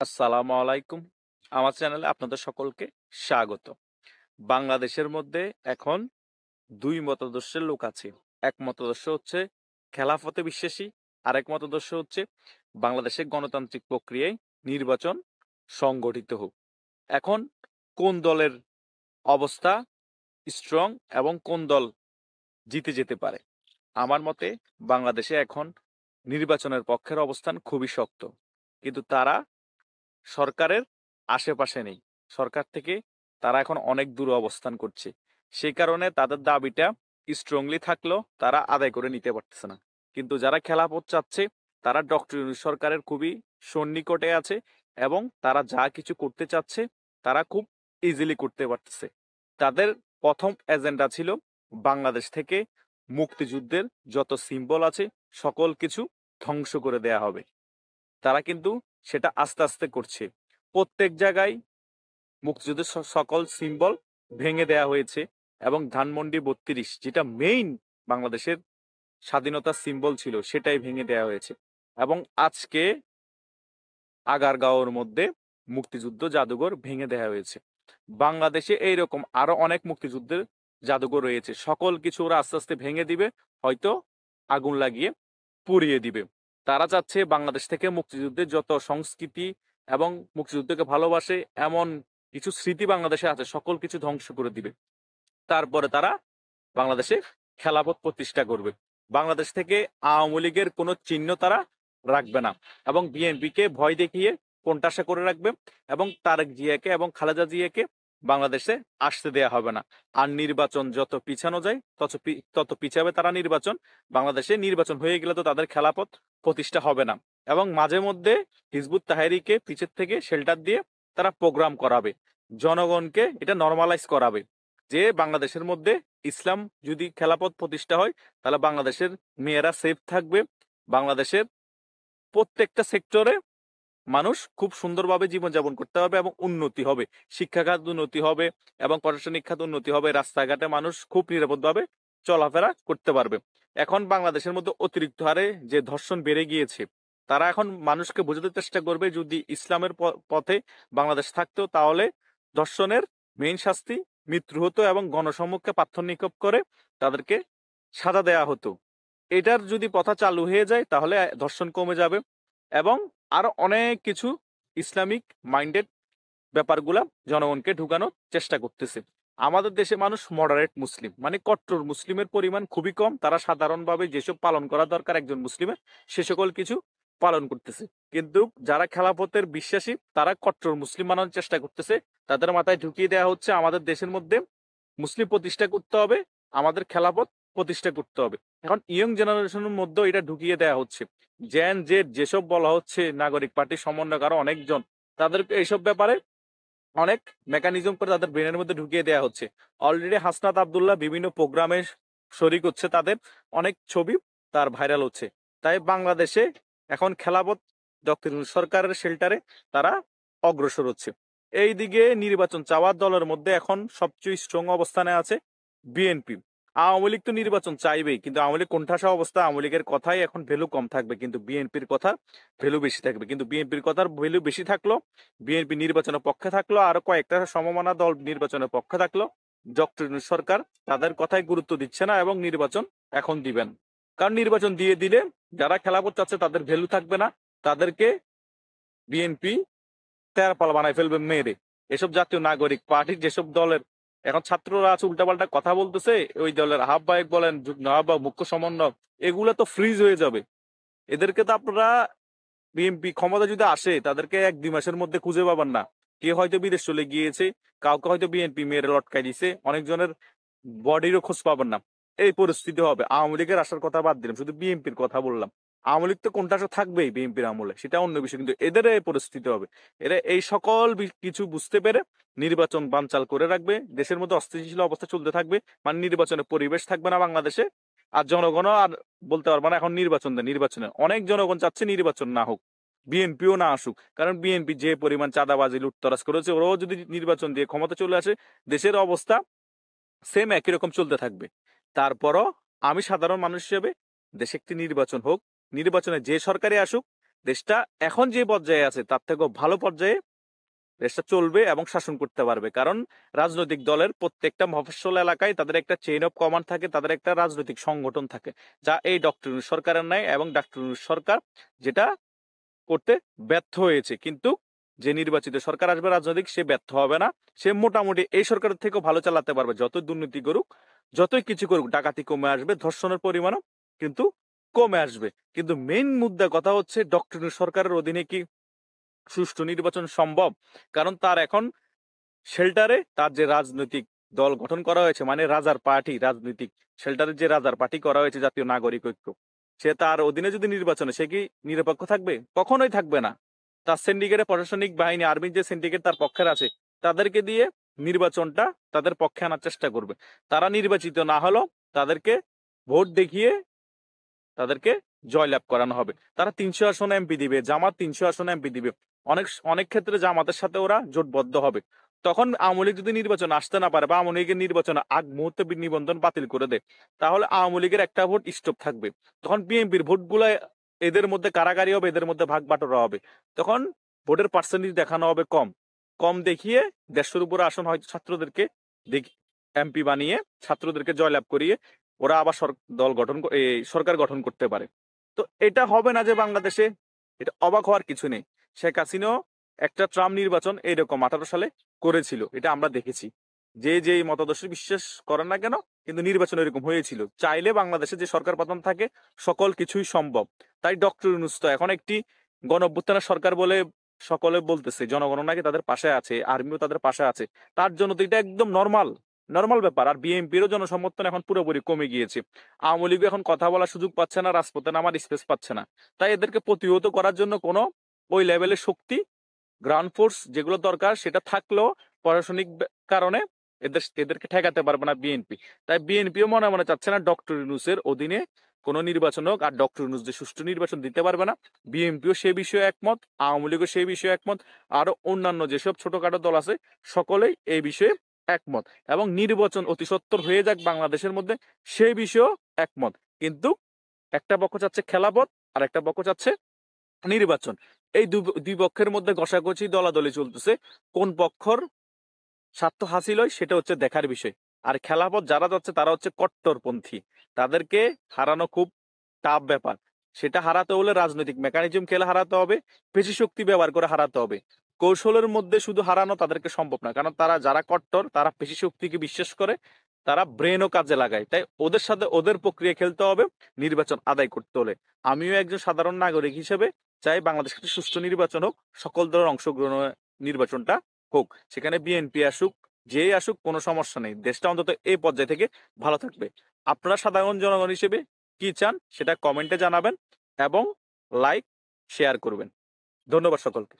আসসালামু আলাইকুম। আমার চ্যানেলে আপনাদের সকলকে স্বাগত। বাংলাদেশের মধ্যে এখন ২ মতাদর্শের লোক আছে। এক মতাদর্শ হচ্ছে খেলাফতে বিশ্বাসী, আরেক মতাদর্শ হচ্ছে বাংলাদেশের গণতান্ত্রিক প্রক্রিয়ায় নির্বাচন সংগঠিত হোক। এখন কোন দলের অবস্থা স্ট্রং এবং কোন দল জিতে যেতে পারে? আমার মতে বাংলাদেশে এখন নির্বাচনের পক্ষের অবস্থান খুবই শক্ত। কিন্তু তারা সরকারের আশেপাশে নেই। সরকার থেকে তারা এখন অনেক দূরে অবস্থান করছে। সেই কারণে তাদের দাবিটা স্ট্রংলি থাকলেও তারা আদায় করে নিতে পারতেছে না। কিন্তু যারা খেলাফত চাচ্ছে তারা ডক্টর ইউনূস সরকারের খুবই সন্নিকটে আছে এবং তারা যা কিছু করতে চাচ্ছে তারা খুব ইজিলি করতে পারতেছে। তাদের প্রথম এজেন্ডা ছিল বাংলাদেশ থেকে মুক্তিযুদ্ধের যত সিম্বল আছে সকল কিছু ধ্বংস করে দেয়া হবে। তারা কিন্তু সেটা আস্তে আস্তে করছে। প্রত্যেক জায়গায় মুক্তিযুদ্ধের সকল সিম্বল ভেঙে দেয়া হয়েছে এবং ধানমন্ডি ৩২ যেটা মেইন বাংলাদেশের স্বাধীনতার সিম্বল ছিল সেটাই ভেঙে দেয়া হয়েছে। এবং আজকে আগারগাঁওর মধ্যে মুক্তিযুদ্ধ জাদুঘর ভেঙে দেয়া হয়েছে। বাংলাদেশে এইরকম আরো অনেক মুক্তিযুদ্ধের জাদুঘর রয়েছে। সকল কিছু ওরা আস্তে আস্তে ভেঙে দিবে, হয়তো আগুন লাগিয়ে পুড়িয়ে দিবে। তারা চাচ্ছে বাংলাদেশ থেকে মুক্তিযুদ্ধের যত সংস্কৃতি এবং মুক্তিযুদ্ধকে ভালোবাসে এমন কিছু স্মৃতি বাংলাদেশে আছে সকল কিছু ধ্বংস করে দিবে। তারপরে তারা বাংলাদেশে খেলাফত প্রতিষ্ঠা করবে। বাংলাদেশ থেকে আওয়ামী লীগের কোনো চিহ্ন তারা রাখবে না এবং বিএনপিকে ভয় দেখিয়ে কোণঠাসা করে রাখবে এবং তারেক জিয়াকে এবং খালেদা জিয়াকে বাংলাদেশে আসতে দেয়া হবে না। আর নির্বাচন যত পিছানো যায় তত পিছাবে তারা নির্বাচন। বাংলাদেশে নির্বাচন হয়ে গেলে তো তাদের খেলাফত প্রতিষ্ঠা হবে না এবং মাঝে মধ্যে হিজবুত তাহরিরকে পিছের থেকে শেল্টার দিয়ে তারা প্রোগ্রাম করাবে, জনগণকে এটা নরমালাইজ করাবে যে বাংলাদেশের মধ্যে ইসলাম যদি খেলাফত প্রতিষ্ঠা হয় তাহলে বাংলাদেশের মেয়েরা সেফ থাকবে। বাংলাদেশের প্রত্যেকটা সেক্টরে মানুষ খুব সুন্দরভাবে জীবনযাপন করতে পারবে এবং উন্নতি হবে। শিক্ষা খাত উন্নতি হবে এবং প্রশাসনিক খাত উন্নতি হবে। রাস্তাঘাটে মানুষ খুব নিরাপদভাবে চলাফেরা করতে পারবে। এখন বাংলাদেশের মধ্যে অতিরিক্ত হারে যে ধর্ষণ বেড়ে গিয়েছে, তারা এখন মানুষকে বোঝাতে চেষ্টা করবে যদি ইসলামের পথে বাংলাদেশ থাকতো তাহলে ধর্ষণের মেইন শাস্তি মৃত্যু হতো এবং গণসম্মুখে পাথর নিক্ষেপ করে তাদেরকে সাজা দেয়া হতো। এটার যদি প্রথা চালু হয়ে যায় তাহলে ধর্ষণ কমে যাবে এবং আরো অনেক কিছু ইসলামিক মাইন্ডেড ব্যাপারগুলা জনগণকে ঢুকানোর চেষ্টা করতেছে। আমাদের দেশে মানুষ মডারেট মুসলিম, মানে কট্টর মুসলিমের পরিমাণ খুবই কম। তারা সাধারণভাবে যেসব পালন করা দরকার একজন মুসলিমের সে সকল কিছু পালন করতেছে। কিন্তু যারা খেলাফতের বিশ্বাসী তারা কট্টর মুসলিম বানানোর চেষ্টা করতেছে। তাদের মাথায় ঢুকিয়ে দেওয়া হচ্ছে আমাদের দেশের মধ্যে মুসলিম প্রতিষ্ঠা করতে হবে, আমাদের খেলাফত প্রতিষ্ঠা করতে হবে। এখন ইয়ং জেনারেশনের মধ্যে এটা ঢুকিয়ে দেওয়া হচ্ছে। জেন জেড যেসব বলা হচ্ছে নাগরিক পার্টির সমন্বয়ক আরো অনেকজন, তাদেরকে এইসব ব্যাপারে অনেক মেকানিজম করে তাদের ব্রেনের মধ্যে ঢুকিয়ে দেওয়া হচ্ছে। অলরেডি হাসনাত আব্দুল্লাহ বিভিন্ন প্রোগ্রামে শরিক হচ্ছে, তাদের অনেক ছবি তার ভাইরাল হচ্ছে। তাই বাংলাদেশে এখন খেলাফত ডক্টর ইউনূস সরকারের শেল্টারে তারা অগ্রসর হচ্ছে। এইদিকে নির্বাচন চাওয়ার দলের মধ্যে এখন সবচেয়ে স্ট্রং অবস্থানে আছে বিএনপি। আওয়ামী লীগ তো নির্বাচন চাইবেই, কিন্তু আওয়ামী লীগ কোণঠাসা অবস্থা, আওয়ামী লীগের কথাই এখন ভ্যালু কম থাকবে, কিন্তু বিএনপির কথা ভ্যালু বেশি থাকবে। কিন্তু বিএনপির কথার ভ্যালু বেশি থাকলো, বিএনপি নির্বাচনের পক্ষে থাকলো, আরো কয়েকটা সমমনা দল নির্বাচনের পক্ষে থাকলো, ডক্টর ইউনূস সরকার তাদের কথায় গুরুত্ব দিচ্ছে না এবং নির্বাচন এখন দিবেন। কারণ নির্বাচন দিয়ে দিলে যারা খেলাফত চাচ্ছে তাদের ভ্যালু থাকবে না, তাদেরকে বিএনপি তেরপাল বানায় ফেলবে মেরে। এসব জাতীয় নাগরিক পার্টির যেসব দলের এখন ছাত্ররা আছে উল্টাপাল্টা কথা বলতেছে, ওই দলের আহ্বায়ক বলেন, যুগ্ম আহ্বায়ক, মুখ্য সমন্বয়ক, এগুলো তো ফ্রিজ হয়ে যাবে। এদেরকে তো আপনারা বিএনপি ক্ষমতা যদি আসে তাদেরকে ১-২ মাসের মধ্যে খুঁজে পাবেন না। কে হয়তো বিদেশ চলে গিয়েছে, কাউকে হয়তো বিএনপি মেরে লটকাই দিছে, অনেকজনের বডিরও খোঁজ পাবেন না। এই পরিস্থিতি হবে। আওয়ামী লীগের আসার কথা বাদ দিলাম, শুধু বিএনপির কথা বললাম। আওয়ামী লীগ তো কোনটা থাকবেই বিএনপির আমলে, সেটা অন্য বিষয়, কিন্তু এদের এই পরিস্থিতি হবে। এরা এই সকল কিছু বুঝতে পেরে নির্বাচন বানচাল করে রাখবে, দেশের মধ্যে অস্থিতিশীল অবস্থা চলতে থাকবে, মানে নির্বাচনের পরিবেশ থাকবে না বাংলাদেশে। আর জনগণও আর বলতে পারবে না এখন নির্বাচন দেয়, নির্বাচনে অনেক জনগণ চাচ্ছে নির্বাচন না হোক, বিএনপিও না আসুক। কারণ বিএনপি যে পরিমাণ চাঁদাবাজি লুটতরাজ করেছে, ওরাও যদি নির্বাচন দিয়ে ক্ষমতা চলে আসে দেশের অবস্থা সেম একই রকম চলতে থাকবে। তারপরও আমি সাধারণ মানুষ হিসেবে দেশে একটি নির্বাচন হোক, নির্বাচনে যে সরকারি আসুক দেশটা এখন যে পর্যায়ে আছে তার থেকেও ভালো পর্যায়ে দেশটা চলবে এবং শাসন করতে পারবে। কারণ রাজনৈতিক দলের প্রত্যেকটা মফস্বল এলাকায় তাদের একটা চেইন অফ কমান্ড থাকে, তাদের একটা রাজনৈতিক সংগঠন থাকে, যা এই ডক্টর ইউনূস সরকারের নাই। এবং ডক্টর ইউনূস সরকার যেটা করতে ব্যর্থ হয়েছে, কিন্তু যে নির্বাচিত সরকার আসবে রাজনৈতিক, সে ব্যর্থ হবে না। সে মোটামুটি এই সরকারের থেকেও ভালো চালাতে পারবে। যতই দুর্নীতি করুক, যতই কিছু করুক, ডাকাতি কমে আসবে, ধর্ষণের পরিমাণও কিন্তু কমে আসবে। কিন্তু মেইন মুদ্রা কথা হচ্ছে ডক্টর ইউনূস সরকারের অধীনে কি সুষ্ঠু নির্বাচন সম্ভব? কারণ তার এখন শেল্টারে তার যে রাজনৈতিক দল গঠন করা হয়েছে, মানে রাজার পার্টি, রাজনৈতিক শেল্টারে যে রাজার পার্টি করা হয়েছে, জাতীয় নাগরিক ঐক্য, সে তার অধীনে যদি নির্বাচনে, সে কি নিরপেক্ষ থাকবে? কখনোই থাকবে না। তার সিন্ডিকেটে প্রশাসনিক বাহিনী, আর্মির যে সিন্ডিকেট তার পক্ষের আছে, তাদেরকে দিয়ে নির্বাচনটা তাদের পক্ষে আনার চেষ্টা করবে। তারা নির্বাচিত না হলেও তাদেরকে ভোট দেখিয়ে তাদেরকে জয়লাভ করানো হবে। তারা ৩০০ আসনে এমপি দিবে, জামাত ৩০০ আসনে এমপি দিবে। অনেক অনেক ক্ষেত্রে জামাতের সাথে ওরা জোটবদ্ধ হবে। তখন আওয়ামী লীগ যদি নির্বাচনে আসতে না পারে, বা আওয়ামী লীগের নির্বাচনে আগ মুহূর্তে নিবন্ধন বাতিল করে দেয়, তাহলে আওয়ামী লীগের একটা ভোট স্টপ থাকবে। তখন বিএনপির ভোটগুলো এদের মধ্যে কারাগারি হবে, এদের মধ্যে ভাগ বাটোয়ারা হবে। তখন ভোটের পার্সেন্টেজ দেখানো হবে কম। কম দেখিয়ে ১৫০ উপরে আসন হয়তো ছাত্রদেরকে এমপি বানিয়ে ছাত্রদেরকে জয়লাভ করিয়ে ওরা আবার দল গঠন সরকার গঠন করতে পারে। তো এটা হবে না যে বাংলাদেশে, এটা অবাক হওয়ার কিছু নেই। শেখ হাসিনাও একটা ট্রাম্প নির্বাচন এইরকম 18 সালে করেছিল, এটা আমরা দেখেছি। যে যেই মতাদর্শে বিশ্বাস করেন না কেন, কিন্তু নির্বাচন এরকম হয়েছিল। চাইলে বাংলাদেশে যে সরকার প্রধান থাকে, সকল কিছুই সম্ভব। তাই ডক্টর ইউনূস তো এখন একটি গণঅভ্যুত্থানের সরকার বলে সকলে বলতেছে, জনগণ নাকি তাদের পাশে আছে, আর্মিও তাদের পাশে আছে। তার জন্য তো এটা একদম নর্মাল নর্মাল ব্যাপার। আর বিএনপিরও জনসমর্থন এখন পুরোপুরি কমে গিয়েছে। আওয়ামী লীগ এখন কথা বলার সুযোগ পাচ্ছে না, রাজপথে নামার স্পেস পাচ্ছে না। তাই এদেরকে প্রতিহত করার জন্য কোনো ওই লেভেলের শক্তি, গ্রাউন্ড ফোর্স যেগুলো দরকার, সেটা থাকলেও প্রশাসনিক কারণে এদেরকে ঠেকাতে পারবে না বিএনপি। তাই বিএনপিও মনে মনে চাচ্ছে না ডক্টর ইউনূসের অধীনে কোনো নির্বাচন হোক। আর ডক্টর ইউনূস যে সুষ্ঠু নির্বাচন দিতে পারবে না, বিএনপিও সে বিষয়ে একমত, আওয়ামী লীগও সেই বিষয়ে একমত, আরো অন্যান্য যেসব ছোটখাটো দল আছে সকলেই এই বিষয়ে একমত। এবং নির্বাচন অতি সত্বর হয়ে যাক বাংলাদেশের মধ্যে, সেই বিষয়েও একমত। কিন্তু একটা পক্ষ চাচ্ছে খেলাপথ, আর একটা পক্ষ চাচ্ছে নির্বাচন। এই দুই পক্ষের মধ্যে ঘষাঘষি, দলাদলি চলতেছে। কোন পক্ষর স্বার্থ হাসিল হয় সেটা হচ্ছে দেখার বিষয়। আর খেলাপথ যারা যাচ্ছে তারা হচ্ছে কট্টরপন্থী। তাদেরকে হারানো খুব টাফ ব্যাপার। সেটা হারাতে হলে রাজনৈতিক মেকানিজম খেলে হারাতে হবে, পেশি শক্তি ব্যবহার করে হারাতে হবে। কৌশলের মধ্যে শুধু হারানো তাদেরকে সম্ভব না। কারণ তারা যারা কট্টর, তারা পেশি শক্তিকে বিশ্বাস করে, তারা ব্রেনও কাজে লাগায়। তাই ওদের সাথে ওদের প্রক্রিয়া খেলতে হবে নির্বাচন আদায় করতে হলে। আমিও একজন সাধারণ নাগরিক হিসেবে চাই বাংলাদেশে একটা সুষ্ঠু নির্বাচন হোক, সকল দলের অংশগ্রহণ নির্বাচনটা হোক। সেখানে বিএনপি আসুক, যেই আসুক, কোনো সমস্যা নেই। দেশটা অন্তত এই পর্যায় থেকে ভালো থাকবে। আপনারা সাধারণ জনগণ হিসেবে কি চান সেটা কমেন্টে জানাবেন এবং লাইক শেয়ার করবেন। ধন্যবাদ সকলকে।